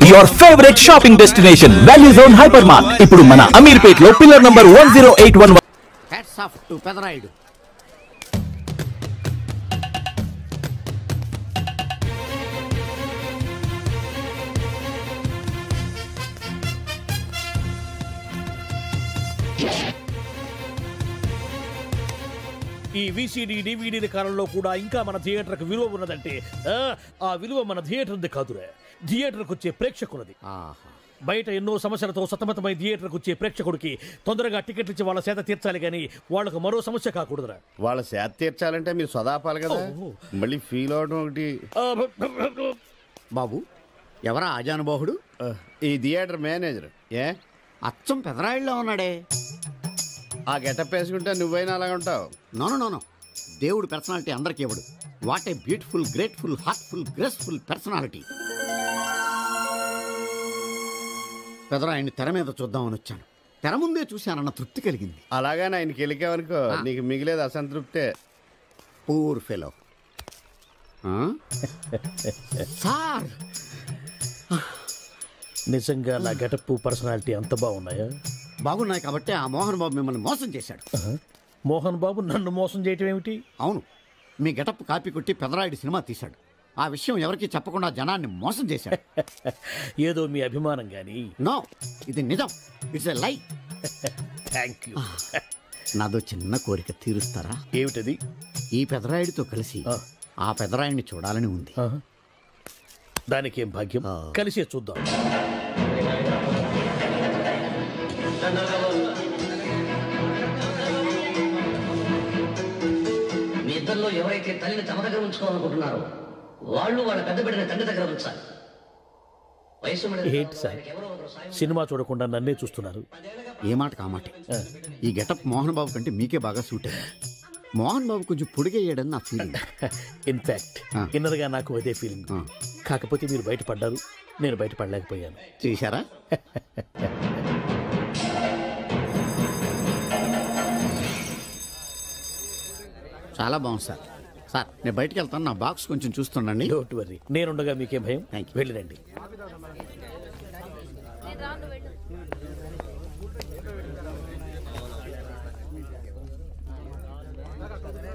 Your favourite shopping destination value zone hyper mart ఇప్పుడు మన అమీర్పేట్ లో pillar number 10811. Hats off to Pedarayudu. ఈ VCD DVD కాలంలో కూడా ఇంకా మన థియేటర్కి విలువ ఉన్నదంటే ఆ విలువ మన థియేటర్ది కాదురా, థియేటర్కి వచ్చే ప్రేక్షకులది. బయట ఎన్నో సమస్యలతో సతమతమై థియేటర్కి వచ్చే ప్రేక్షకుడికి తొందరగా టికెట్లు ఇచ్చి వాళ్ళ సేత తీర్చాలి కానీ వాళ్ళకు మరో సమస్య కాకూడదురా. వాళ్ళ సేత తీర్చాలంటే మీరు సదాపాలి కదా, మళ్ళీ ఫీల్ అవడం ఒకటి. బాబు ఎవరా ఆజానుబాహుడు? ఈ థియేటర్ మేనేజర్. ఏ అచ్చం పెదరాయుడులో ఉన్నాడే. ఆ గెటప్ వేసుకుంటే నువ్వైనా అలాగ ఉంటావు. నో దేవుడు పర్సనాలిటీ అందరికీ ఇవ్వడు. What a beautiful, grateful, heartful, graceful personality. పెదరాయుడిని తెర మీద చూద్దామని వచ్చాను. తెర ముందే చూశానన్న తృప్తి కలిగింది. అలాగని ఆయనకి వెళ్ళికావనుకో నీకు మిగిలేదు అసంతృప్తే. Poor fellow. సార్ నిజంగా నా గెటప్ పర్సనాలిటీ అంత బాగున్నాయా? బాగున్నాయి కాబట్టి ఆ మోహన్ బాబు మిమ్మల్ని మోసం చేశాడు. మోహన్ బాబు నన్ను మోసం చేయటం ఏమిటి? అవును, మీ గెటప్ కాపీ కొట్టి పెదరాయుడు సినిమా తీశాడు. ఆ విషయం ఎవరికి చెప్పకుండా జనాన్ని మోసం చేశాడు. ఏదో మీ అభిమానం గాని. నో, ఇది నిజం. ఇట్స్ ఎ లై. Thank you. నాదో చిన్న కోరిక తీరుస్తారా? ఏమిటది? ఈ పెదరాయుడితో కలిసి ఆ పెదరాయుడిని చూడాలని ఉంది. దానికేం భాగ్యం, కలిసే చూద్దాం. మీ ఇద్దరిలో ఎవరైతే తల్లిని తమ దగ్గర ఉంచుకోవాలనుకుంటున్నారో వాళ్ళు వాళ్ళ పెద్ద బిడ్డని తండ్రి దగ్గర ఉంచాలి. ఏంటి సార్ సినిమా చూడకుండా నన్నే చూస్తున్నారు? ఏ మాట కామాటే. ఈ గెటప్ మోహన్ బాబు కంటే మీకే బాగా సూట్ అయ్యింది. మోహన్ బాబు కొంచెం పొడిగయ్యాడని నా ఫీలింగ్. ఇన్ఫాక్ట్ ఇన్నర్గా నాకు అదే ఫీలింగ్. కాకపోతే మీరు బయటపడ్డారు, నేను బయటపడలేకపోయాను. చూశారా? చాలా బాగుంది సార్. సార్ నేను బయటకు వెళ్తాను, నా బాక్స్ కొంచెం చూస్తుండండి. డోంట్ వరీ, నేనుండగా మీకేం భయం. వెళ్ళిరండి.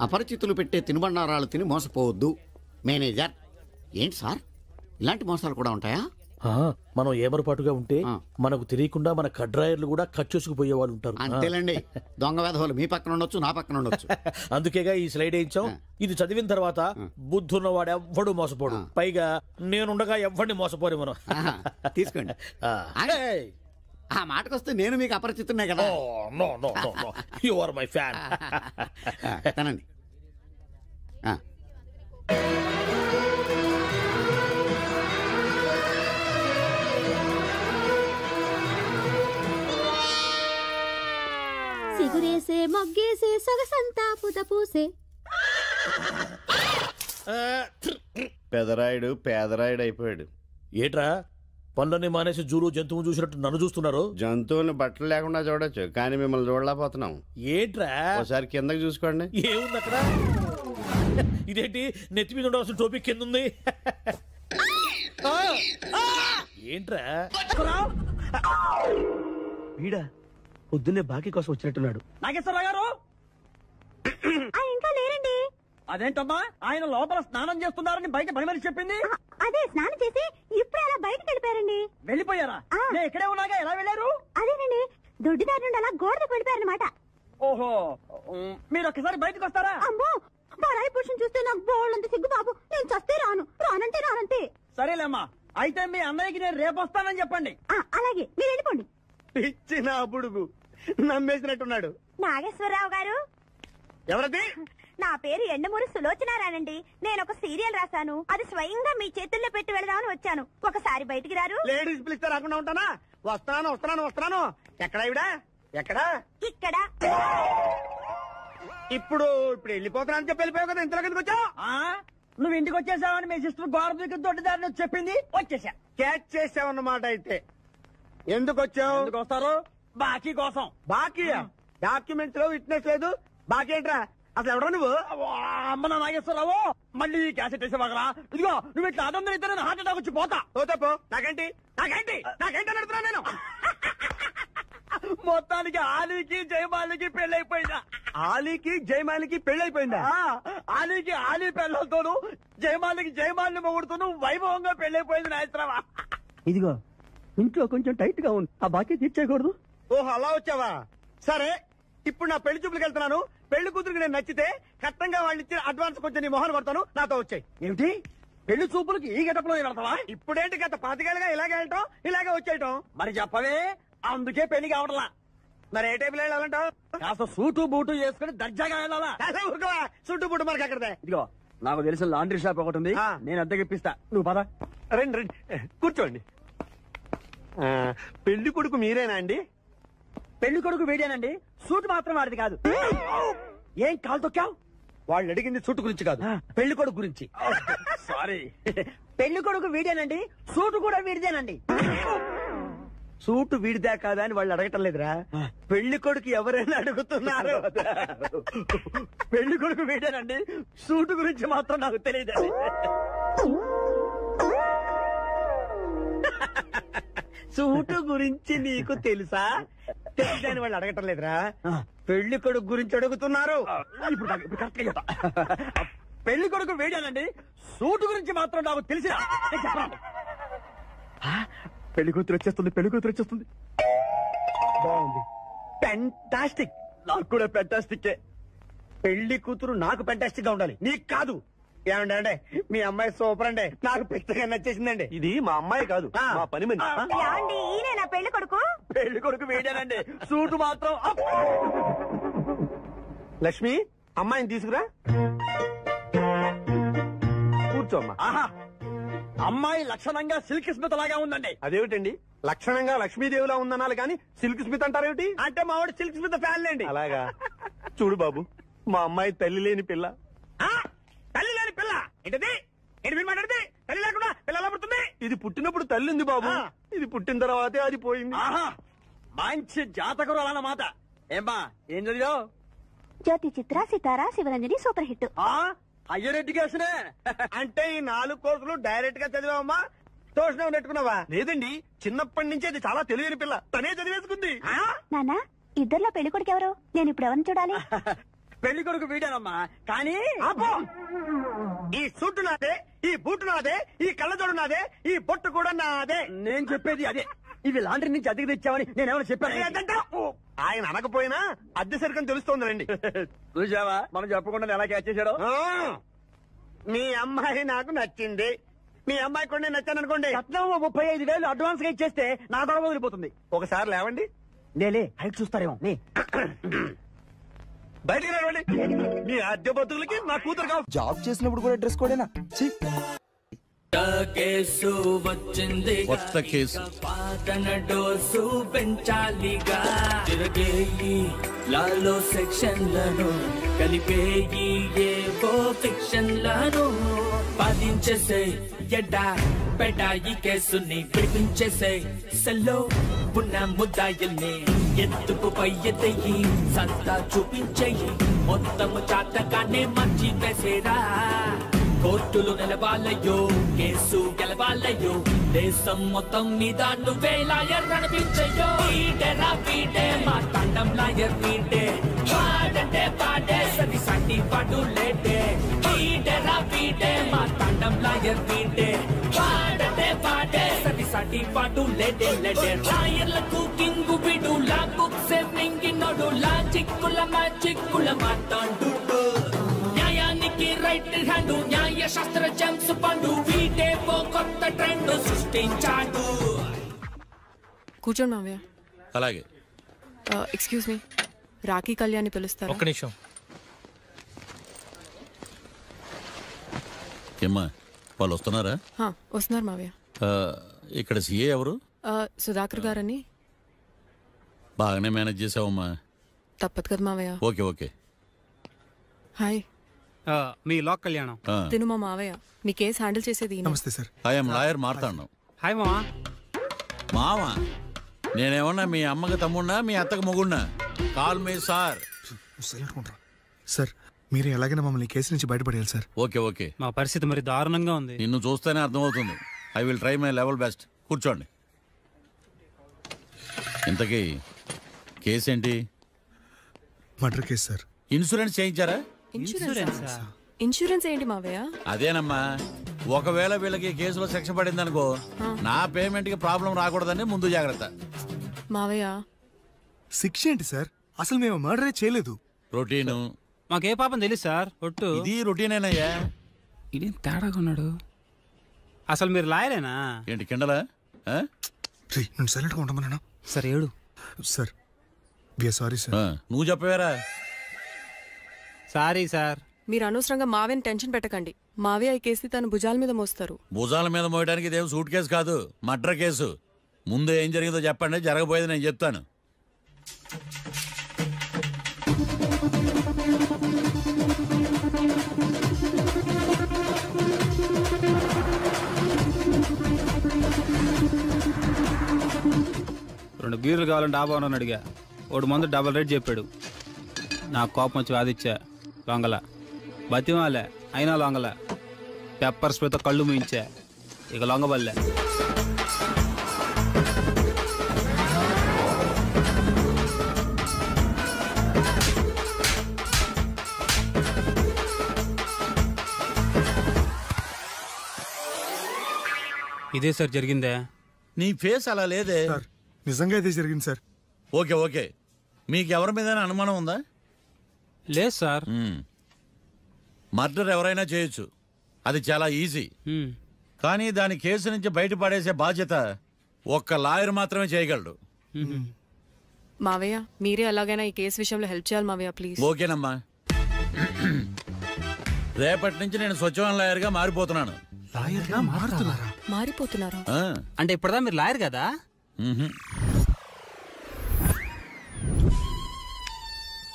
అపరిచితులు పెట్టే తినుబండారాలు తిని మోసపోవద్దు. మేనేజర్. ఏంటి సార్ ఇలాంటి మోసాలు కూడా ఉంటాయా? మనం ఏమరపాటుగా ఉంటే మనకు తెలియకుండా మన కడ్రాయర్లు కూడా కట్ చేసుకుపోయే వాళ్ళు ఉంటారు. అంతేలేండి, దొంగ వేధవులు మీ పక్కన ఉండొచ్చు, నా పక్కన ఉండొచ్చు. అందుకేగా ఈ స్లైడ్ వేయించాం. ఇది చదివిన తర్వాత బుద్ధున్నవాడు ఎవ్వడు మోసపోడు. పైగా నేనుండగా ఎవ్వడిని మోసపోరు మనం. తీసుకోండి. ఆ మాటకొస్తే నేను మీకు అపరిచితున్నే కదా. You are my fan. తనండి. సిగురేసే మొగ్గేసే సొగసంతా పుత పూసే. పెదరాయుడు పేదరాయుడు అయిపోయాడు. ఏట్రా పనులన్నీ మానేసి జూలు జంతువు చూసినట్టు నన్ను చూస్తున్నారు? జంతువుని బట్టలు లేకుండా చూడొచ్చు, కానీ మిమ్మల్ని చూడలేకపోతున్నాం. ఏట్రా ఒకసారి కిందకి చూసుకోండి. ఏముంది అక్కడ? ఇదేంటి నెత్తి మీద ఉండవలసిన టోపీ కింద ఉంది? ఏంట్రా వీడా పొద్దున్నే బాకీ కోసం వచ్చినట్టున్నాడు. నాగేశ్వరరావు గారు ఇంకా లేరండి. అదేంటమ్మా, ఆయన లోపల స్నానం చేస్తున్నారని బయట పని మనిషి చెప్పింది. అదే స్నానం చేసి ఇప్పుడు అలా బయటకు వెళ్ళిపోయారండి. వెళ్ళిపోయారా? నేను ఇక్కడే ఉన్నాగా, ఎలా వెళ్ళారు? అదేనండి, దొడ్డిదారి నుండి అలా గోడకు వెళ్ళిపోయారనమాట. ఓహో, మీరు ఒక్కసారి బయటకు వస్తారా? అమ్మో, పరాయి పురుషుని చూస్తే నాకు బోళ్ళంత సిగ్గు బాబు. నేను చస్తే రానంటే రానంతే. సరేలేమ్మా, అయితే మీ అన్నయ్యకి నేను రేపు వస్తానని చెప్పండి. అలాగే, మీరు వెళ్ళిపోండి. ఇచ్చిన బుడుగు నమ్మేసినట్టున్నాడు. నాగేశ్వరరావు గారు. ఎవరది? నా పేరు ఎండమూరి సులోచనారానండి. నేను ఒక సీరియల్ రాశాను, అది స్వయంగా మీ చేతుల్లో పెట్టి వెళదామని వచ్చాను. ఒకసారి బయటికి రారు? లేడీస్ పిలిస్తే రాకుండా ఉంటానా? వస్తున్నాను. ఎక్కడా ఇవిడా? ఎక్కడా? ఇక్కడ. ఇప్పుడు వెళ్ళిపోతున్నా అని చెప్పి వెళ్ళిపోయావు కదా, ఇంతలో కిందకి వచ్చావు. నువ్వు ఇంటికి వచ్చేసావని మీ సిస్టర్ గోడ దిక్కు దొడ్డిదారిని వచ్చి చెప్పింది. వచ్చేసా, క్యాచ్ చేసావన్నమాట. అయితే ఎందుకు వచ్చావు? ఎందుకు వస్తారు? బాకీ కోసం. బాకీయా? డాక్యుమెంట్స్ లో విట్నెస్ లేదు, బాకీ ఏంట్రా? అసలు ఎవడో నువ్వు? అమ్మ నా నాగేశ్వరరావు, మళ్ళీ క్యాసెట్ వేసేవాగరా? ఇదిగో నువ్వు ఇట్లా అదొందరు ఇద్దరు హార్ట్ అటాక్ వచ్చి పోతా. పోతాపో. నాకేంటి నాకేంటి నాకేంటి అని అడుగుతున్నా నేను. మొత్తానికి ఆలీకి జయమాలికి పెళ్ళైపోయిందా? ఆలీకి జయమాలికి పెళ్ళైపోయిందా? ఆలీకి ఆలీ పెళ్ళతోను జయమాలికి జయమాలిని మొగుడుతూను వైభవంగా పెళ్ళైపోయింది నాయత్రమా. ఇదిగో ఇంట్లో కొంచెం టైట్ గా ఉంది, ఆ బాకీ తీర్చేయకూడదు. ఓహో అలా వచ్చావా? సరే ఇప్పుడు నా పెళ్లి చూపులకు వెళ్తున్నాను. పెళ్లి కూతురికి నేను నచ్చితే కట్టంగా వాళ్ళు ఇచ్చిన అడ్వాన్స్ కొంచెం నీ మొహన్ కొడతాను, నాతో వచ్చాయి. ఏమిటి పెళ్లి చూపులకి ఈ గడపలో వెళ్తావా? ఇప్పుడేంటి గత 5 ఏళ్ళుగా ఇలాగే వెళ్ళటం ఇలాగే వచ్చేయటం. మరి చెప్పవే, అందుకే పెళ్లి కావడలా. మరి ఏ టైపులో వెళ్ళాలంటావు? కాస్త సూటు బూటు వేసుకుని దర్జాగా వెళ్ళాలా? సూటు బూటు మనకి అక్కడదే. ఇదిగో నాకు తెలిసిన లాండ్రీ షాప్ ఒకటి ఉంది, నేను అద్దెకి ఇప్పిస్తా, నువ్వు పద. రండి రండి కూర్చోండి. పెళ్లి కొడుకు మీరేనా అండి? పెళ్లి కొడుకు వీడేనండి, సూట్ మాత్రం వాడిది కాదు. ఏం కాలు తొక్కావు? వాళ్ళు అడిగింది సూట్ గురించి కాదు, పెళ్లి కొడుకు గురించి. సారీ. పెళ్లి కొడుకు వీడేనండి, సూట్ కూడా వీడిదేనండి. సూటు వీడిదా కాదా అని వాళ్ళు అడగటం లేదురా, పెళ్లి కొడుకు ఎవరైనా అడుగుతున్నారు. పెళ్లి కొడుకు వీడేనండి, సూటు గురించి మాత్రం నాకు తెలియదు. సూటు గురించి నీకు తెలుసా? తెలియదని వాళ్ళు అడగటం లేదురా, పెళ్లి కొడుకు గురించి అడుగుతున్నారు. పెళ్లి కొడుకు వేడానండి, సూటు గురించి మాత్రం నాకు తెలిసిన. పెళ్లి కూతురు వచ్చేస్తుంది, పెళ్లి కూతురు వచ్చేస్తుంది. బాగుంది, ఫెంటాస్టిక్. నాకు కూడా ఫెంటాస్టిక్. పెళ్లి కూతురు నాకు ఫెంటాస్టిక్ గా ఉండాలి, నీకు కాదు. ఏమంటే మీ అమ్మాయి సూపర్ అండి, నాకు పెద్దగా నచ్చేసిందండి. ఇది మా అమ్మాయి కాదు, మా పని మంది. ఈయన పెళ్లి కొడుకు? పెళ్లి కొడుకు వేడానండి, సూటు మాత్రం. లక్ష్మి అమ్మాయిని తీసుకురా, కూర్చోమ్మా. ఆహా, అమ్మాయి లక్షణంగా సిల్క్ స్మిత్ లాగా ఉందండి. అదేమిటండి లక్షణంగా లక్ష్మీదేవిలా ఉందనాలి కానీ సిల్క్ స్మిత్ అంటారేమిటి? అంటే మా వాడు సిల్క్ స్మిత్ ఫ్యాన్ లేండి. అలాగా? చూడు బాబు, మా అమ్మాయి తల్లి లేని పిల్ల. తల్లి లేని పిల్ల ఏంటది? ఏంటి మీరు మాట్లాడితే? తల్లి లేకుండా పిల్ల ఎలా పుడుతుంది? ఇది పుట్టినప్పుడు తల్లి ఉంది బాబు, ఇది పుట్టిన తర్వాతే అది పోయింది. మంచి జాతకులు అన్నమాట. ఏమ్మా ఏం చదివావు? జ్యోతి చిత్ర, సితారా, శివరంజని సూపర్ హిట్. హయ్యర్ ఎడ్యుకేషనే అంటే ఈ 4 కోర్సులు డైరెక్ట్ గా చదివావమ్మా? ట్యూషన్ నెట్టుకున్నావా? లేదండి, చిన్నప్పటి నుంచి అది చాలా తెలివైన పిల్ల, తనే చదివేసుకుంది. నానా ఇద్దర్లో పెళ్లి కొడుకు ఎవరు? నేను ఇప్పుడు ఎవరిని చూడాలి? పెళ్లి కొడుకు వీడానమ్మా, కానీ ఈ సూటు నాదే, ఈ బూటు నాదే, ఈ కళ్ళజోడు నాదే, ఈ బొట్టు కూడా నాదే. నేను చెప్పేది అదే. ఇవి లాండ్రీ నుంచి అద్దెకి తెచ్చావని నేనేమైనా చెప్పాను? ఆయన అనకపోయినా అద్దె సరికని తెలుస్తోందండి. చూసావా మనం చెప్పకుండా ఎలా క్యాచ్ చేశాడో. మీ అమ్మాయి నాకు నచ్చింది, మీ అమ్మాయి కూడా నేను నచ్చాను అనుకోండి, 35,000 అడ్వాన్స్ గా ఇచ్చేస్తే నా గొడవ వదిలిపోతుంది. ఒకసారి లేవండి. నేలే హైట్ చూస్తారేమో. బయటికి రావండి, మీ అద్దె బతుకులకి నా కూతురు కావు. జాబ్ చేసినప్పుడు కూడా డ్రెస్ కోడేనా? కేసు వచ్చింది, కొత్త కేసు. పాతన డోసు పెంచాలిగా, తిరగేయి లాలో సెక్షన్లను, కలిపేయి ఏవో ఫిక్షన్లను, బాధించేసే ఎడ్డా బెడా ఈ కేసుని విడిపించేసే, సెల్లో ఉన్న ముద్దాయిల్ని ఎత్తుకు పై ఎత్తయి, సంతా చూపించేయి, మొత్తము చాతకానే మంచి వేసేరా. కోర్టులు నిలవాలయ్యో, కేసు గెలవాలయ్యో, దేశం మొత్తం మీద నువ్వే లాయర్ నడిపించయ్యో. వీడేరా వీడే మా తండం లాయర్ వీడే, పాడంటే పాడే సరి సండి పాడు లేటే. వీడేరా వీడే మా తండం లాయర్ వీడే, పాడంటే పాడే సరి సండి పాడు లేటే లేటే. లాయర్లకు కింగు విడు, లా బుక్స్ మింగినోడు, లా చిక్కుల మా చిక్కుల మాతాడు. న్యాయానికి రైట్ హ్యాండ్, న్యాయ శాస్త్ర జెమ్స్ పండు, వీటే ఓ కొత్త ట్రెండ్ సృష్టించాడు. కూర్చోండి మావయ్య. అలాగే. ఎక్స్క్యూజ్ మీ, రాఖీ కళ్యాణ్ పిలుస్తారు. ఒక్క నిమిషం. ఏమ్మా వాళ్ళు వస్తున్నారా? వస్తున్నారు మావయ్య. ఇక్కడ సీఏ ఎవరు? సుధాకర్ గారని. బాగానే మేనేజ్ చేసావమ్మా. తప్పదు కదా మావయ్య. Okay okay. హాయ్, మీ లాక్ కళ్యాణం. తిను మా మావయ్య, మీ కేసు హ్యాండిల్ చేసేది. నమస్తే సార్. I'm lawyer Marthandam. హాయ్ మావా. మావా నేనేమన్నా మీ అమ్మకి తమ్ముడినా మీ అత్తకి మొగుడినా? Call me sir. సార్ మీరు ఎలాగైనా మమ్మల్ని కేసు నుంచి బయటపడేయాలి సార్. Okay okay. మా పరిస్థితి మరి దారుణంగా ఉంది. నిన్ను చూస్తేనే అర్థమవుతుంది. I will try my level best. కూర్చోండి. ఇంతకీ కేసు ఏంటి? Murder case sir. ఇన్సూరెన్స్ చేయించారా? ఇన్సూరెన్స్ ఏంటి మావయ్య? అదేనమ్మా, ఒకవేళ వీళ్ళకి కేసులో శిక్ష పడింది అనుకో, నా పేమెంట్ కి ప్రాబ్లం రాకూడదని ముందు జాగ్రత్త. మావయ్య శిక్ష ఏంటి సార్? అసలు మేము మర్డరే చేయలేదు. రొటీన్. మాకే పాపం తెలుసు సార్. ఒట్టు ఇది రొటీనేనయ్యా. ఇదేం తేడాగా ఉన్నాడు. అసలు మీరు లాయరేనా? ఏంటి కిండలా? నేను సైలెంట్ గా ఉంటామన్నా. సరే ఏడు. Sir we are sorry. నువ్వు చెప్పవేరా? Sorry sir. మీరు అనవసరంగా మావయ్యని టెన్షన్ పెట్టకండి. మావయ్య ఈ కేసు తన భుజాల మీద మోస్తారు. భుజాల మీద మోయడానికి ఇదేం సూట్ కేసు కాదు, మర్డర్ కేసు. ముందు ఏం జరిగిందో చెప్పండి, జరగబోయేది నేను చెప్తాను. రెండు బీర్లు కావాలని డాబా అని అడిగా. ఒకడు మందు డబల్ రేట్ చెప్పాడు. నాకు కోపం వచ్చి వాదిచ్చా. లొంగల బతిమాలే, అయినా లొంగల. పెప్పర్ స్ప్రేతో కళ్ళు మూయించా. ఇక లొంగబల్లే. ఇదే సార్ జరిగిందే. నీ ఫేస్ అలా లేదే. నిజంగా ఇదే జరిగింది సార్. Okay okay. మీకు ఎవరి మీద అనుమానం ఉందా? లేదు సార్. మర్డర్ ఎవరైనా చేయొచ్చు, అది చాలా ఈజీ. కానీ దాని కేసు నుంచి బయటపడేసే బాధ్యత ఒక్క లాయర్ మాత్రమే చేయగలడు. మావయ్య మీరే ఎలాగైనా ఈ కేసు విషయంలో హెల్ప్ చేయాలి మావయ్య ప్లీజ్. ఓకేనమ్మా. రేపటి నుంచి నేను స్వచ్ఛమైన లాయర్ గా మారిపోతున్నాను. మారిపోతున్నారా? అంటే ఇప్పుడుదా మీరు లాయర్ కదా?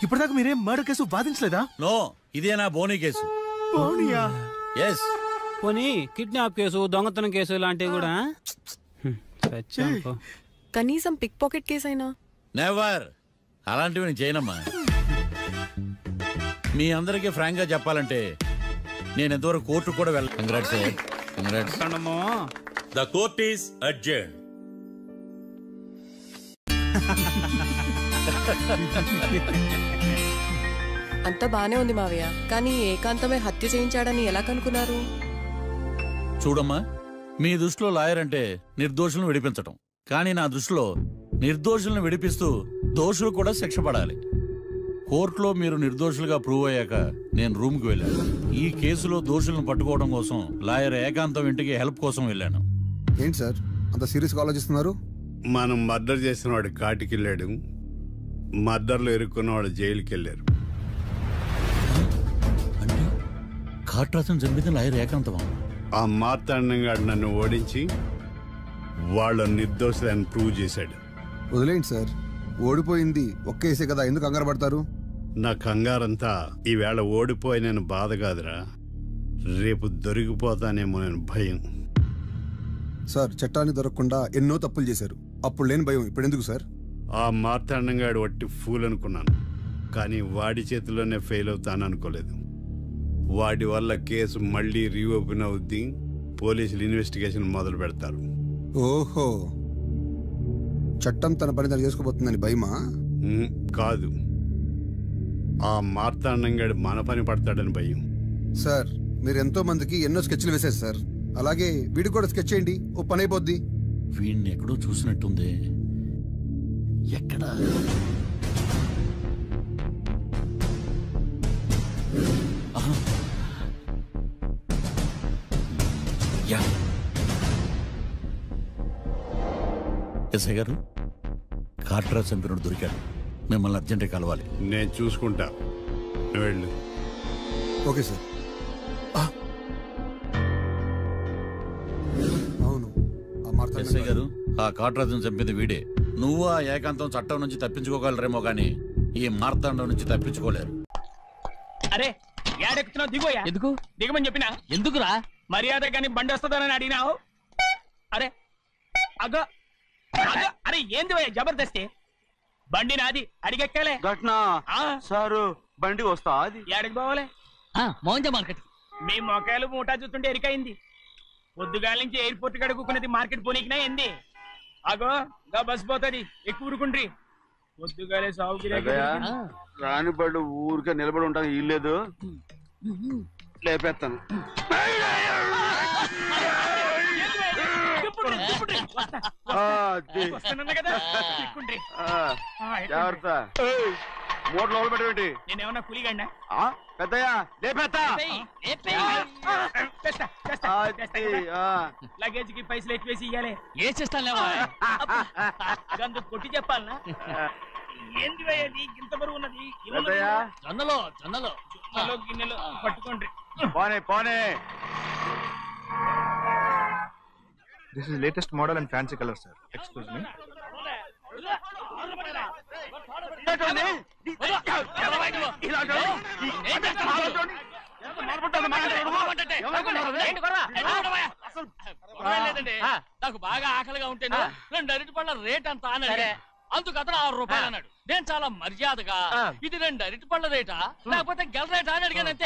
ఇప్పటిదాకా మీరేం మర్డర్ కేసు వాదించలేదా? నో, ఇదే నా బోనీ కేసు. బోనియా? ఎస్. పోనీ కిడ్నాప్ కేసు, దొంగతనం కేసు ఇలాంటివి కూడా. కనీసం పిక్ పాకెట్ కేసు అయినా? నెవర్. అలాంటివి నేను చేయనమ్మా. మీ అందరికీ ఫ్రాంక్ గా చెప్పాలంటే నేను ఎంతవరకు కోర్టు కూడా వెళ్ళ. Congrats sir. Congrats. The court is adjourned. అంతా బానే ఉంది మావయ్య, కానీ ఏకాంతమే హత్య చేయించాడని ఎలా కనుక్కున్నారు? చూడమ్మా, మీ దృష్టిలో లాయర్ అంటే నిర్దోషులను విడిపించటం, కానీ నా దృష్టిలో నిర్దోషులను విడిపిస్తూ దోషులు కూడా శిక్ష పడాలి. కోర్టులో మీరు నిర్దోషులుగా ప్రూవ్ అయ్యాక నేను రూమ్కి వెళ్ళాను. ఈ కేసులో దోషులను పట్టుకోవడం కోసం లాయర్ ఏకాంతం ఇంటికి హెల్ప్ కోసం వెళ్ళాను. ఏంటి సార్ అంత సీరియస్గా ఆలోచిస్తున్నారు? మనం మర్డర్ చేసిన వాడు కాటికి వెళ్ళాడు, మర్డర్లో ఇరుక్కున్న వాడు జైలుకి వెళ్ళారు. అంటే కాట్రాసం చంపితే లాయర్ ఏకాంతమా? ఆ మార్తాండంగా నన్ను ఓడించి వాళ్ళ నిర్దోషులని ప్రూవ్ చేశాడు. వదిలేండి సార్, ఓడిపోయింది ఒక్కేసే కదా, ఎందుకు కంగారు పడతారు? నా కంగారంతా ఈవేళ ఓడిపోయి నేను బాధ కాదురా, రేపు దొరికిపోతానేమో నేను భయం. సార్ చట్టాన్ని దొరకకుండా ఎన్నో తప్పులు చేశారు, అప్పుడు లేని భయం ఇప్పుడు ఎందుకు సార్? ఆ మార్తాండంగాడు వట్టి ఫూల్ అనుకున్నాను, కానీ వాడి చేతిలోనే ఫెయిల్ అవుతాను అనుకోలేదు. వాడి వల్ల కేసు మళ్ళీ రీఓపెన్ అవుద్ది, పోలీసులు ఇన్వెస్టిగేషన్ మొదలు పెడతారు. ఓహో, చట్టం తన పని తను చేసుకోబోతుందని భయమా? కాదు, ఆ మార్తాండంగాడు మన పని పడతాడని భయం. సార్ మీరు ఎంతో మందికి ఎన్నో స్కెచ్లు వేశారు సార్, అలాగే వీడికి కూడా స్కెచ్ చేయండి, ఓ పని అయిపోద్ది. వీడిని ఎక్కడో చూసినట్టుంది. ఎక్కడా? ఎస్ఐ గారు, కాట్రా చంపినోడు దొరికాడు, మిమ్మల్ని అర్జెంట్గా కలవాలి. నేను చూసుకుంటా, వెళ్ళు. Okay sir. అవును, ఎస్ఐ గారు, ఆ కాట్రాజును చంపింది వీడే. నువ్వు ఆ ఏకాంతం చట్టం నుంచి తప్పించుకోగలరేమో కానీ ఈ మార్తాండం నుంచి తప్పించుకోలేరు. అరే ఏడెక్కుతున్నావు, దిగోయా. ఎందుకు దిగమని చెప్పినా? ఎందుకురా? మర్యాద కానీ బండి వస్తుందని అడిగినావు. అరే అగో అగో, అరే ఏంది జబర్దస్తి? బండి నాది, అడిగెక్కలే. సారు బండి వస్తా అది ఏడకి పోవాలి మౌంజ మార్కెట్. మీ మొక్కలు మూటా చూస్తుంటే ఎరికైంది. పొద్దుగాల నుంచి ఎయిర్పోర్ట్ కడుక్కున్నది మార్కెట్ పోనీకినా ఏంది? అగో గా బస్ పోతుంది, ఎక్కువ ఊరుకుండ్రి. పొద్దుగాలే సాగుకి రాని బళ్ళు ఊరికే నిలబడి ఉంటాను ఇల్లేదు, లేపేస్తాను. జాగ్రత్త, మూట లోపల పెట్టేటి. నేనేమన్నా కూలిగండా? పెద్దయ్యా లేపేస్తా. లగేజ్ కి పైసలు ఎక్కువేసి ఇయ్యాలి. ఏ చేస్తాను గందు కొట్టి చెప్పాలనా? ఏంది అది ఇంత బరువు ఉన్నది? జొన్నలో జొన్నలో జొన్నలో గిన్నెలో పట్టుకోండి. పోనే పోనే. This is latest model and fancy color, sir. Excuse me. నాకు బాగా ఆకలిగా ఉంటే 2 అరటిపళ్ళ రేట్ అంత అన్నాడు. అందుకు అతను 6 రూపాయలు అన్నాడు. నేను చాలా మర్యాదగా ఇది 2 అరటిపళ్ళ రేటా లేకపోతే గెల రేటా అని అడిగానంతే.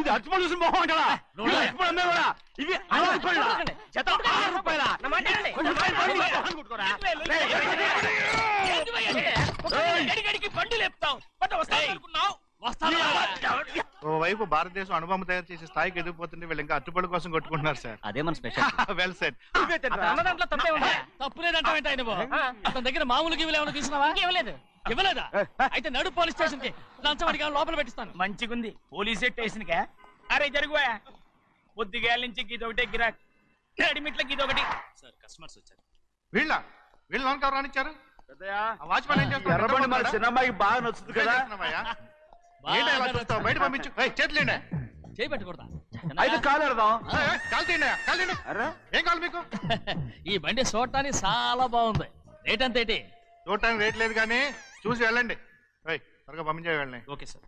ఇది అరటిపళ్ళు చూసి మొహం అంటారా? ఇవి 6 రూపాయల జత, 6 రూపాయల. బండి లేపుతావు వస్తావు. ఓవైపు భారతదేశం అణుబాంబు తయారు చేసే స్థాయికి ఎదిగిపోతుంటే వీళ్ళు ఇంకా అట్టుపడి కోసం కొట్టుకుంటున్నారు సార్. అదే మన స్పెషల్. Well said. తప్పు లేదంటే అతని దగ్గర మామూలు గివ్వులు ఏమైనా తీసుకున్నావా? ఇవ్వలేదా? అయితే నడు పోలీస్ స్టేషన్ కి లంచం అడిగా లోపల పెట్టిస్తాను. మంచిగుంది పోలీస్ స్టేషన్ కా. అరే జరుగుయా, పొద్దుగాల నుంచి గీదొకటే గిరాక్, రెడీమేట్ల గీదొకటి. సార్ కస్టమర్స్ వచ్చారు. వీళ్ళ లోన్ కవర్ రానిచ్చారు. వాచ్మెన్ ఏం చేస్తారు? ఎర్రబండి మన చిన్నమ్మాయికి బాగా నచ్చుతుంది కదా. బయట పంపించు. చేతులేండి. చేయి పెట్టకూడదా? అయితే కాలు ఎడదాం. ఏం కావాలి మీకు? ఈ బండి చూడటానికి చాలా బాగుంది. రేట్ అంత ఏంటి? చూడటానికి రేట్ లేదు కానీ చూసి వెళ్ళండి. త్వరగా పంపించే వెళ్ళండి. Okay sir.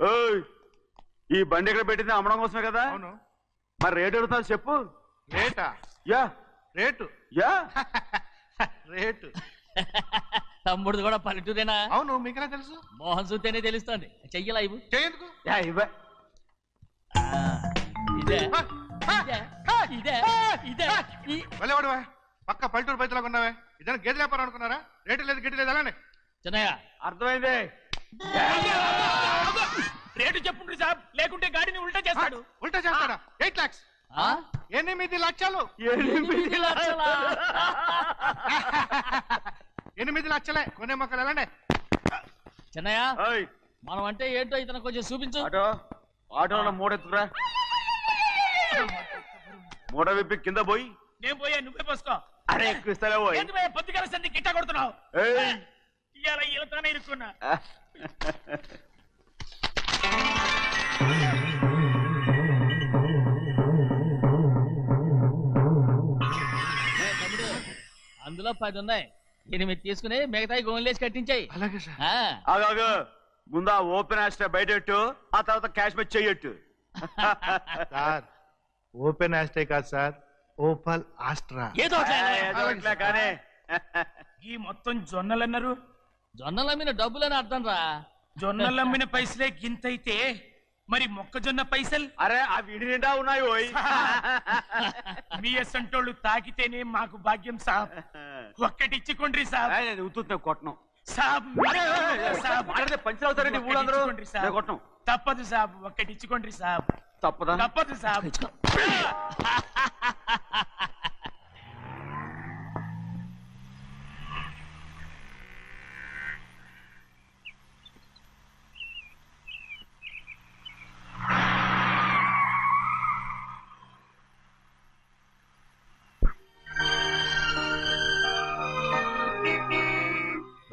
ఈ బండి ఎక్కడ పెట్టింది అమ్మడం కోసమే కదా. అవును. మరి రేట్ అడుగుతా చెప్పు. రేటా? Yeah rate. Yeah rate. తమ్ముడు కూడా పల్లెటూరేనా? అవును. మీకెలా తెలుసు? మోహన్ చూస్తేనే తెలుస్తుంది. చెయ్యలా ఇవ్వు. చెయ్యకు. ఇదే ఇదే ఇదే వెళ్ళేవాడు పక్క పల్లెటూరు బయటలాగా ఉన్నావే. ఇదే గేదె వ్యాపారం అనుకున్నారా? రేటు లేదు గిట్టు లేదు అలానే. చిన్నయ్య అర్థమైంది. రేటు చెప్పుండ్రి సాబ్, లేకుంటే గాడిని ఉల్టా చేస్తాడు. ఉల్టా చేస్తాడా? 8 lakhs. 8 లక్షలు. 8 లక్షలే. కొనే మొక్కలు ఎలాండి? చిన్నయ్య మనం అంటే ఏంటో ఇతను కొంచెం చూపించు. ఆటోలో మూడెత్తురా. మూడ విప్పి కింద పోయి. నేను పోయా, నువ్వే పోసుకో. అరే ఎక్కువస్తాలే పోయి. పొద్దుగాల సంది గిట్ట కొడుతున్నావు. ఇవాళ ఈలతోనే ఇరుక్కున్నా. అందులో 10 ఉన్నాయి. 8 తీసుకుని మిగతాయి గోన్లేసి కట్టించాయి. అలాగే సార్. ఆగాగు, ముందు ఓపెన్ ఆస్ట్రా బయటెట్టు, ఆ తర్వాత క్యాష్ మెచ్ చెయ్యట్టు. సార్ ఓపెన్ ఆస్ట్రే కాదు సార్, ఓపల్ ఆస్ట్రా. కానీ ఈ మొత్తం జొన్నలు అన్నారు. జొన్నలు అమ్మిన డబ్బులని అర్థం రా. జొన్నలు అమ్మిన పైసలే గింతైతే మరి మొక్కజొన్న పైసలు? అరే ఆ విడి నిండా ఉన్నాయి. మీ అసంటోళ్ళు తాకితేనే మాకు భాగ్యం సాబ్. ఒక్కటిచ్చుకోండి సాబ్. ఉత్తున్నా కొట్టను సాబ్. పంచులు అవుతారండి ఊళ్ళందరూ. కొట్టను. తప్పదు సాబ్, ఒక్కటిచ్చుకోండి సాబ్. తప్పదా? తప్పదు సాబ్.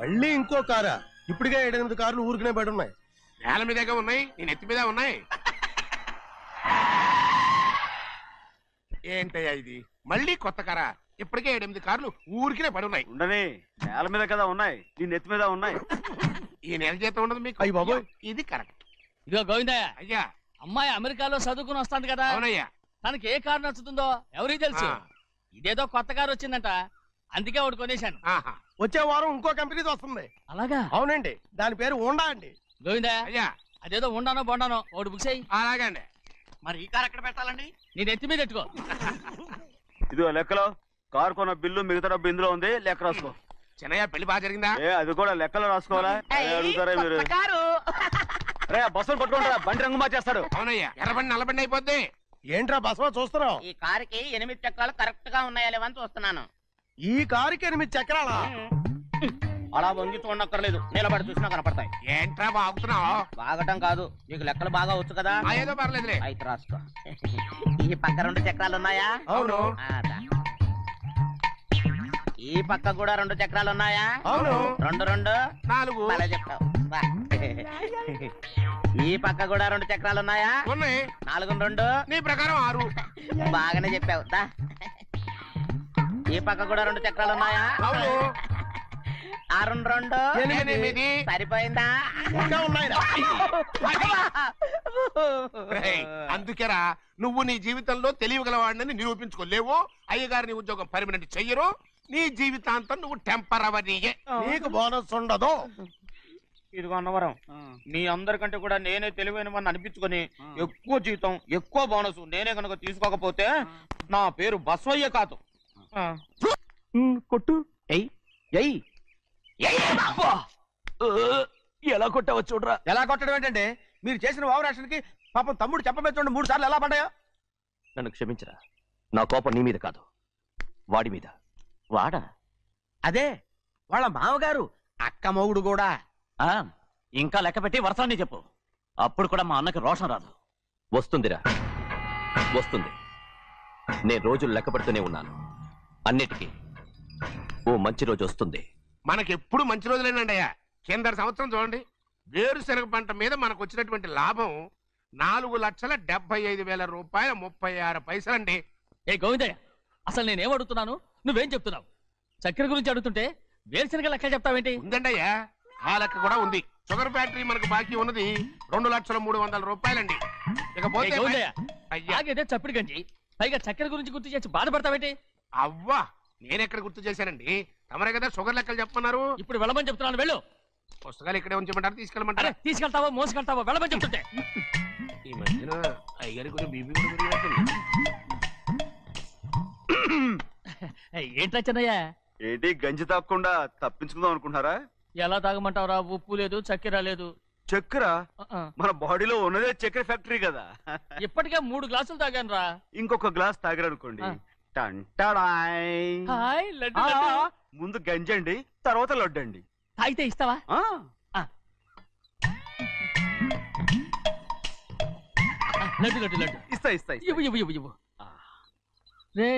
మళ్ళీ ఇంకో కారా? ఇప్పటికే 7-8 కార్లు ఊరికనే బయట ఉన్నాయి. నేల మీదగా ఉన్నాయి, నేను ఎత్తి మీద ఉన్నాయి. ఏంటయ్యా ఇది? మళ్ళీ కొత్త కారా? ఇప్పటికే 7-8 కార్లు ఊరికినే పడి ఉన్నాయి. ఉండని, నేల మీద కదా ఉన్నాయి, నీ నెత్తి మీద ఉన్నాయి. ఈ నెల జీతం ఉండదు మీకు. అయ్యి బాబోయ్, ఇది కరెక్ట్. ఇదిగో గోవిందయ్య, అయ్యా అమ్మాయి అమెరికాలో చదువుకుని వస్తాంది కదా. అవునయ్యా. తనకి ఏ కారు నచ్చుతుందో ఎవరికి తెలుసు. ఇదేదో కొత్త కారు వచ్చిందంట, అందుకే ఒకటి కొనేశాను. వచ్చే వారం ఇంకో కంపెనీది వస్తుంది. అలాగా? అవునండి, దాని పేరు హోండా అండి. గోవిందయ్య, అదేదో ఉండానో బొండానో ఒకటి బుక్ చేయి. అలాగే అండి. మరి ఈ కార్ ఎక్కడ పెట్టాలండి? నేను ఎత్తి మీద పెట్టుకో. ఇదిగో లెక్కలో కారు కొన్న బిల్లు మిగతా డబ్బు ఇందులో ఉంది, లెక్క రాసుకో. చిన్నయ్య పెళ్లి బాగా జరిగిందా? అది కూడా లెక్కలో రాసుకోవాలా? అడుగుతారా మీరు? బస్సులు పట్టుకుంటారా, బండి రంగు మార్చేస్తాడు. అవునయ్యా, ఎర్రబండి నల్లబండి అయిపోద్ది. ఏంట్రా బస్సులో చూస్తున్నావు? ఈ కారుకి 8 చక్రాలు కరెక్ట్ గా ఉన్నాయా లేవని చూస్తున్నాను. ఈ కారుకి 8 చక్రాలా? అలా వంగి చూడక్కర్లేదు, నిలబడి చూసినా కనపడతాయి. ఏంట్రా బాగుతున్నావు? బాగటం కాదు, నీకు లెక్కలు బాగా వచ్చు కదా. ఏదో పర్లేదులే. అయితే రాసుకో. ఈ పక్క 2 చక్రాలు ఉన్నాయా? అవును. ఈ పక్క కూడా 2 చక్రాలు ఉన్నాయా? అవును. 2 2 4. అలా చెప్తావు. ఈ పక్క కూడా 2 చక్రాలు ఉన్నాయా? ఉన్నాయి. 4 2 నీ ప్రకారం 6. బాగానే చెప్పావు. ఈ పక్క కూడా 2 చక్రాలు ఉన్నాయా? అవును. 6 2 8. సరిపోయిందా? అందుకేరా నువ్వు నీ జీవితంలో తెలియగలవాడిని నిరూపించుకోలేవు. అయ్యగారిని ఉద్యోగం పర్మనెంట్ చెయ్యరు. నీ జీవితాంతం నువ్వు టెంపరవరీయే. నీకు బోనస్ ఉండదు. ఇదిగో అన్నవరం, మీ అందరికంటే కూడా నేనే తెలివైన వాడిని అనిపించుకొని ఎక్కువ జీతం ఎక్కువ బోనస్ నేనే కనుక తీసుకోకపోతే నా పేరు బస్వయ్య కాదు. కొట్టు. ఎలా కొట్టావో చూడరా. ఎలా కొట్టడం ఏంటంటే మీరు చేసిన వావరాక్షణకి పాపం తమ్ముడు చెప్పబెట్టండి 3 సార్లు ఎలా పడ్డాయో. నన్ను క్షమించరా, నా కోపం నీ మీద కాదు, వాడి మీద. వాడా? అదే వాళ్ళ మామగారు అక్క మొగుడు కూడా. ఇంకా లెక్క పెట్టి వరసాన్ని చెప్పు, అప్పుడు కూడా మా అన్నకి రోషం రాదు. వస్తుందిరా, వస్తుంది. నేను రోజులు లెక్క పెడుతూనే ఉన్నాను. అన్నిటికీ ఓ మంచి రోజు వస్తుంది. మనకెప్పుడు మంచి రోజులేనండి అయ్యా. కింద సంవత్సరం చూడండి, వేరుశనగ పంట మీద మనకు వచ్చినటువంటి లాభం 4,75,000 రూపాయల 36 పైసలండి. ఏ గోవిందయ్య, అసలు నేనేం అడుగుతున్నాను, నువ్వేం చెప్తున్నావు? చక్కెర గురించి అడుగుతుంటే వేరుశనగ లెక్క చెప్తావేంటి? ఉందండి అయ్యా, ఆ లెక్క కూడా ఉంది. షుగర్ ఫ్యాక్టరీ మనకు బాకీ ఉన్నది 2,03,00,000 రూపాయలండి. ఇకపోతే చప్పిడి గంజి, పైగా చక్కెర గురించి గుర్తు చేసి బాధపడతావేంటి? అవ్వా, నేనెక్కడ గుర్తు చేశానండి, తమరే కదా షుగర్ లెక్కలు చెప్పమన్నారు. ఇప్పుడు వెళ్ళమని చెప్తున్నాను, వెళ్ళు. పుస్తకాలు ఇక్కడే ఉంచమంటారు, తీసుకెళ్ళమంటారా? తీసుకెళ్తావో మోసుకెళ్తావో వెళ్ళమని చెప్తుంటే. ఈ మధ్యన అయ్యగారి కొంచెం బీపీ కూడా పెరిగినట్టుంది. ఏంట్రా చిన్నయ్య? ఏంటి గంజి తాగకుండా తప్పించుకుందాం అనుకుంటున్నారా? ఎలా తాగమంటావురా? ఉప్పు లేదు, చక్కెర లేదు. చక్కెర మన బాడీలో ఉన్నదే చక్కెర ఫ్యాక్టరీ కదా. ఇప్పటికే 3 గ్లాసులు తాగాను రా. ఇంకొక గ్లాస్ తాగారనుకోండి, ముందు గంజండి, తర్వాత లడ్డండి. తాగితే ఇస్తావా? లడ్డు లడ్డు లడ్డు ఇస్తా ఇస్తా. ఇవ్వు. రే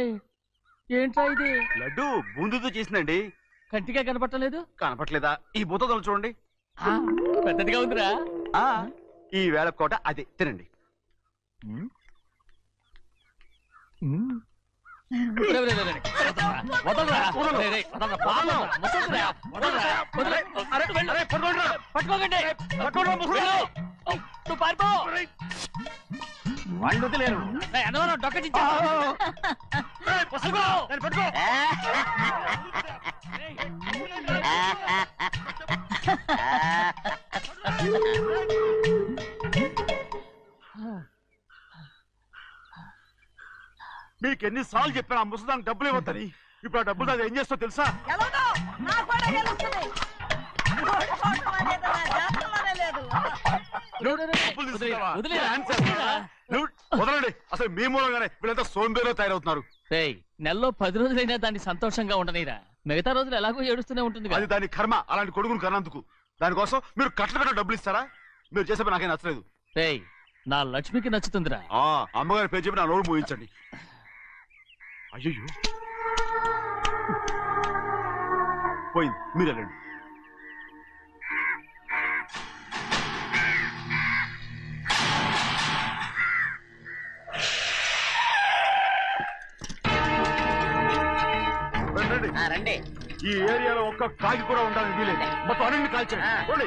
ఏంట్రా ఇది? లడ్డు బూందుతో చేసిందండి. కంటిగా కనపట్టలేదు. కనపట్లేదా? ఈ బూతలు చూడండి, పెద్దదిగా ఉందిరా. ఈ వేళ కోట అదే తినండి. వాళ్ళు వదిలేరు. డొక్క మీకు ఎన్నిసార్లు చెప్పాను ఆ ముసదానికి డబ్బులు ఇవ్వద్దని. ఇప్పుడు ఆ డబ్బులు అది ఏం చేస్తో తెలుసా? వదలండి, అసలు మీ మూలంగానే వీళ్ళంతా సోంబేలో తయారవుతున్నారు. నెలలో 10 రోజులైనా దాన్ని సంతోషంగా ఉండనిరా. మిగతా రోజులు ఎలాగో ఏడుస్తూనే ఉంటుంది. అది దాని కర్మ, అలాంటి కొడుకును కన్నందుకు. దానికోసం మీరు కట్ల డబ్బులు ఇస్తారా? మీరు చేసే పని నాకేం నచ్చలేదు. నా లక్ష్మికి నచ్చుతుందిరా. అమ్మగారి పేరు చెప్పి నా నోరు మూయించండి. అయ్యో పోయింది, మీరు వెళ్ళండి. రండి. ఈ ఏరియాలో ఒక్క కాకి కూడా ఉండాలని వీలేదు. మొత్తం అన్ని కాల్చండి.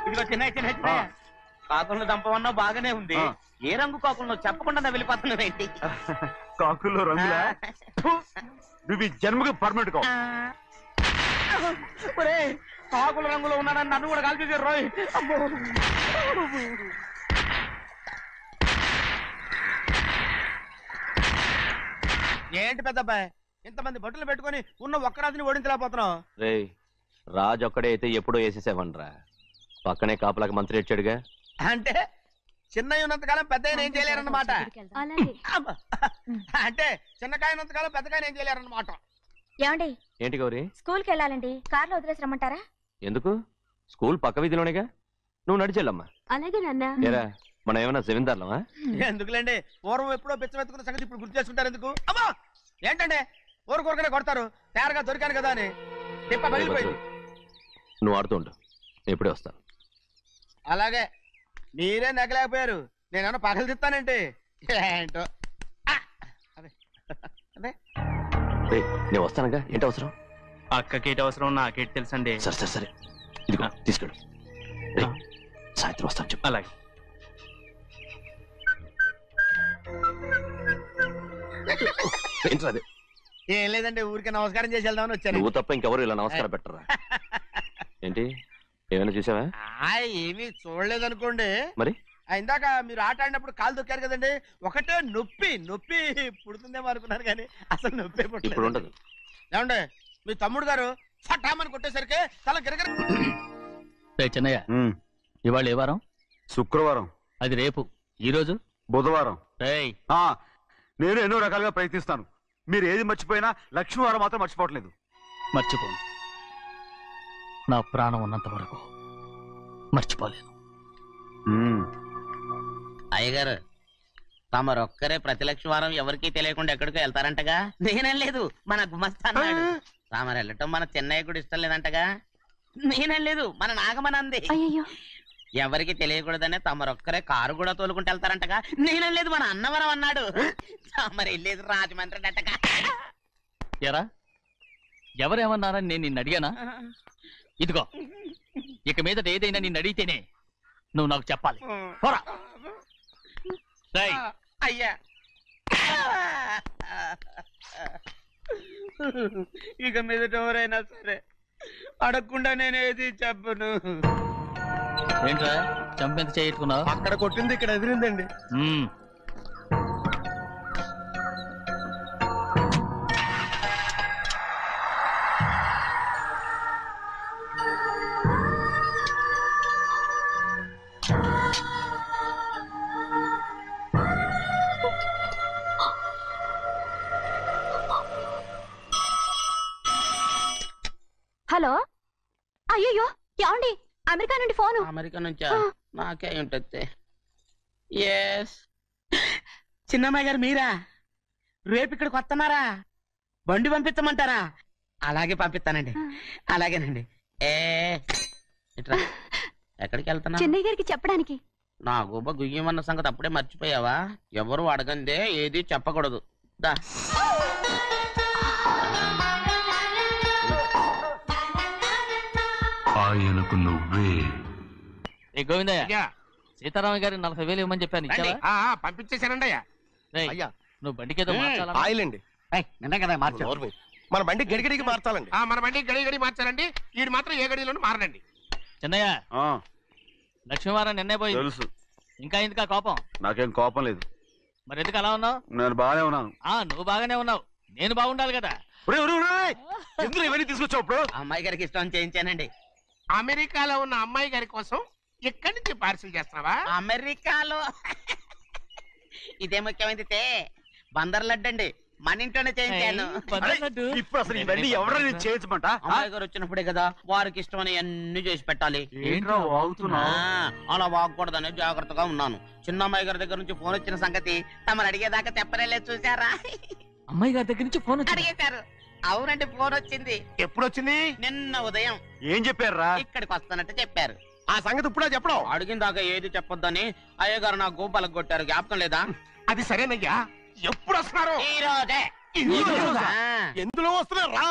ఇదిగో చిన్న కాకులను దంపమన్నా బాగానే ఉంది. ఏ రంగు కాకులను చెప్పకుండా వెళ్ళిపోతున్నావు ఏంటి? కాకుల్లో రంగులా? నువ్వు ఈ జన్మకి పర్మనెంట్ కావు. కాకుల రంగులో ఉన్నాడని నన్ను కూడా కాల్చేసారు రోయ్. ఏంటి పెద్దబ్బాయి ఇంతమంది బట్టలు పెట్టుకొని ఉన్న ఒక్క రాజుని ఓడించలేకపోతున్నావు? రే రాజు ఒక్కడే అయితే ఎప్పుడో వేసేసేవనరా. పక్కనే కాపలాకి మంత్రి ఇచ్చాడుగా. అంటే చిన్నయ్య ఉన్నంతకాలం పెద్ద ఏం చేయలేరన్నమాట. అంటే చిన్నకాయ ఉన్నంతకాలం పెద్దకాయ ఏం చేయలేరన్నమాట. ఏమండి ఏంటి గౌరీ? స్కూల్కి వెళ్ళాలండి, కార్లో వదిలేసి రమ్మంటారా? ఎందుకు? స్కూల్ పక్క వీధిలోనేగా, నువ్వు నడిచెళ్ళమ్మా. అలాగే నాన్న. ఏరా మనం ఏమన్నా జమీందార్లమా? ఎందుకులేండి, పూర్వం ఎప్పుడో పిచ్చమెత్తుకున్న సంగతి ఇప్పుడు గుర్తు చేసుకుంటారు ఎందుకు? అమ్మా ఏంటంటే ఊరుకోరుకనే కొడతారు, తయారుగా దొరికాను కదా అని. తిప్ప పగిలిపోయింది. నువ్వు ఆడుతూ ఉండు, ఎప్పుడే వస్తాను. అలాగే మీరే నెగ్గలేకపోయారు, నేనేమన్నా పగలు తిస్తానంటే ఏంటో. నేను వస్తానుగా, ఏంటి అవసరం? అక్కకేటి అవసరం నాకేటి తెలుసండి. సరే సరే సరే, ఇదిగో తీసుకెళ్ళు. సాయంత్రం వస్తాను చెప్పు. అలాగే. ఏంట్రా అది? ఏం లేదండి, ఊరికే నమస్కారం చేసి వెళ్దామని వచ్చాను. నువ్వు తప్ప ఇంకెవరు ఇలా నమస్కారం పెట్టరా? ఏంటి ఏమైనా చూసావా? ఏమీ చూడలేదనుకోండి. మరి ఇందాక మీరు ఆట ఆడినప్పుడు కాలు దొక్కారు కదండి, ఒకటే నొప్పి నొప్పి పుడుతుందేమో అనుకున్నాను కానీ అసలు నొప్పి ఇప్పుడు ఉండదు. ఏమండి మీ తమ్ముడు గారు ఫటామని కొట్టేసరికి తల గిరగిర. చిన్నయ్య, ఇవాళ ఏ వారం? శుక్రవారం. అది రేపు. ఈ రోజు బుధవారం. నేను ఎన్నో రకాలుగా ప్రయత్నిస్తాను, మీరు ఏది మర్చిపోయినా లక్ష్మీవారం మాత్రం మర్చిపోవట్లేదు. మర్చిపోను, నా ప్రాణం ఉన్నంత వరకు మర్చిపోలేను. అయ్యగారు తమరొక్కరే ప్రతి లక్ష్మీవారం ఎవరికీ తెలియకుండా ఎక్కడికో వెళ్తారంటగా? నేనేం లేదు, మన గుమస్తా అన్నాడు. తామరు వెళ్ళటం మన చెన్నయ్య కూడా ఇష్టం లేదంటగా? నేనేం లేదు, మన నాగమనంది. ఎవరికి తెలియకూడదనే తమరొక్కరే కారు కూడా తోలుకుంటూ వెళ్తారంటగా? నేనేం లేదు, మన అన్నవరం అన్నాడు. తమరు వెళ్ళేది రాజమండ్రి అంటగా. ఎరా ఎవరేమన్నారని నేను నిన్ను అడిగానా? ఇదిగో ఇక మీదట ఏదైనా నిన్ను అడిగితేనే నువ్వు నాకు చెప్పాలి. అయ్యా ఇక మీదట ఎవరైనా సరే అడగకుండా నేనేది చెప్పను. ఏంట్రా చంపెంత చేయించుకున్నావు? అక్కడ కొట్టింది ఇక్కడ ఎదిరిందండి. హలో, అయ్యో ఏమండి, అమెరికా నుండి ఫోను. అమెరికా నుంచా? నాకే ఉంటుంది. ఎస్ చిన్నమ్మాయి గారు మీరా? రేపు ఇక్కడికి వస్తున్నారా? బండి పంపించమంటారా? అలాగే పంపిస్తానండి. అలాగేనండి. ఇట్రా, ఎక్కడికి వెళ్తున్నా? చెన్నై గారికి చెప్పడానికి. నా గుబ్బ గుయ్యమన్న సంగతి అప్పుడే మర్చిపోయావా? ఎవరు అడగందే ఏది చెప్పకూడదు. దా ఆయనకు నువ్వే. గోవిందయ్య, సీతారామ గారి 40,000 ఇవ్వమని చెప్పాను, ఇచ్చావా? పంపించేశానండి అయ్యా. నువ్వు బండికేదో మార్చాలా? ఆయిల్ అండి, నిన్న కదా మార్చారు. మన బండి గడిగడికి మార్చాలండి. మన బండి గడిగడి మార్చాలండి. వీడు మాత్రం ఏ గడిలోనూ మారనండి. చిన్నయ్య, లక్ష్మీవారం నిన్నే పోయి తెలుసు. ఇంకా ఎందుకా కోపం? నాకేం కోపం లేదు. మరి ఎందుకు అలా ఉన్నావు? నేను బాగానే ఉన్నాను. నువ్వు బాగానే ఉన్నావు, నేను బాగుండాలి కదా. ఎందుకు ఇవన్నీ తీసుకొచ్చావు? అమ్మాయి గారికి ఇష్టం చేయించానండి. అమెరికాలో ఉన్న అమ్మాయి గారి కోసం ఎక్కడి నుంచి పార్సిల్ చేస్తున్నావా? అమెరికాలో ఇదే ముఖ్యమైనది. బందర్ లడ్డు అండి, మన ఇంట్లోనే చేయించాను. ఇప్పుడు అసలు ఇవన్నీ ఎవరైనా చేయించమంట? అమ్మాయి గారు వచ్చినప్పుడే కదా వారికి ఇష్టమని అన్ని చేసి పెట్టాలి. ఏంట్రా వాగుతున్నా? అలా వాగకూడదని జాగ్రత్తగా ఉన్నాను. చిన్న అమ్మాయి గారి దగ్గర నుంచి ఫోన్ వచ్చిన సంగతి తమరు అడిగేదాకా చెప్పలేదు, చూసారా? అమ్మాయి గారి దగ్గర నుంచి ఫోన్ అడిగేశారు. అవునండి, ఫోన్ వచ్చింది. ఎప్పుడు వచ్చింది? నిన్న ఉదయం. ఏం చెప్పారా? ఇక్కడికి వస్తానంటే చెప్పారు. ఆ సంగతి ఇప్పుడే చెప్పడం. అడిగిన దాకా ఏది చెప్పొద్దని అయ్యగారు నా గోపాలకు కొట్టారు, జ్ఞాపకం లేదా? అది సరేనయ్యా, ఎప్పుడు వస్తున్నారు? ఈ రోజే. ఎందులో వస్తున్నారా?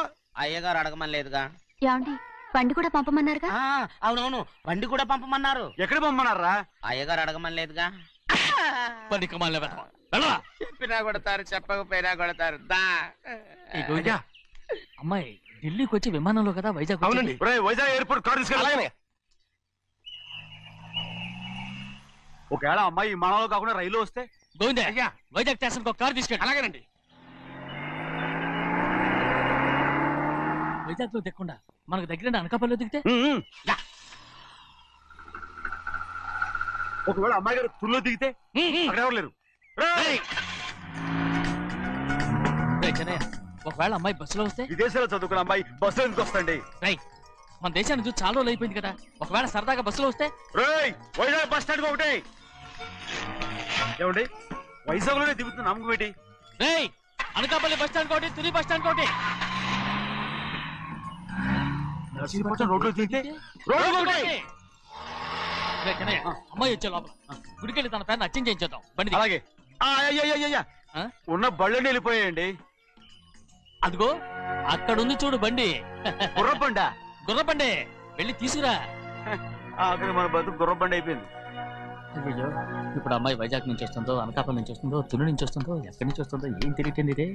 అయ్యగారు అడగమని లేదుగా. ఏమండి, బండి కూడా పంపమన్నారుగా? అవునవును, బండి కూడా పంపమన్నారు. ఎక్కడ పంపమన్నారా? అయ్యగారు అడగమని లేదుగా. చెప్పినా కొడతారు, చెప్పకపోయినా కొడతారు. అమ్మాయి ఢిల్లీకి వచ్చి విమానంలో కదా వైజాగ్. అవునండి, వైజాగ్ ఎయిర్పోర్ట్ కార్ తీసుకెళ్ళాలి. ఒకవేళ అమ్మాయి విమానంలో కాకుండా రైలు వస్తే గోవిందే వైజాగ్ స్టేషన్ ఒక కార్ తీసుకెళ్ళి. అలాగేనండి. వైజాగ్ లో దిక్కుండా మనకు దగ్గర అనకాపల్లిలో దిగితే ఒకవేళ అమ్మాయి గారు తుల్లో దిగితే అక్కడ ఎవరు లేరు. ఒకవేళ అమ్మాయి బస్సులో వస్తే విదేశాల్లో చదువుకున్న అమ్మాయి బస్సులో ఎందుకు వస్తండి? మన దేశాన్ని చూసి చాలా రోజులు అయిపోయింది కదా, ఒకవేళ సరదాగా బస్సులో వస్తే. వైజాగ్ బస్ స్టాండ్ ఒకటి ఏమండి వైజాగ్ లోనే దిగుతుంది నమ్మకం ఏంటి? అనకాపల్లి బస్ స్టాండ్ కోటి, తుని బస్ స్టాండ్ కోటి. రోడ్లో దిగితే అమ్మాయి వచ్చే లోపల గుడికెళ్ళి తన పేరుని అచ్చం చేయించేద్దాం బండి. అలాగే. ఉన్న బళ్ళని వెళ్ళిపోయాయండి. అదిగో అక్కడుంది చూడు బండి. గుర్రబండా? గుర్రబండి, వెళ్ళి తీసుకురా. మన బతుకు గుర్రబండి అయిపోయింది. అయ్యో, ఇప్పుడు అమ్మాయి వైజాగ్ నుంచి వస్తుందో, అనకాపల్లి నుంచి వస్తుందో, తుని నుంచి వస్తుందో, ఎక్కడి నుంచి వస్తుందో ఏం తెలియటండి.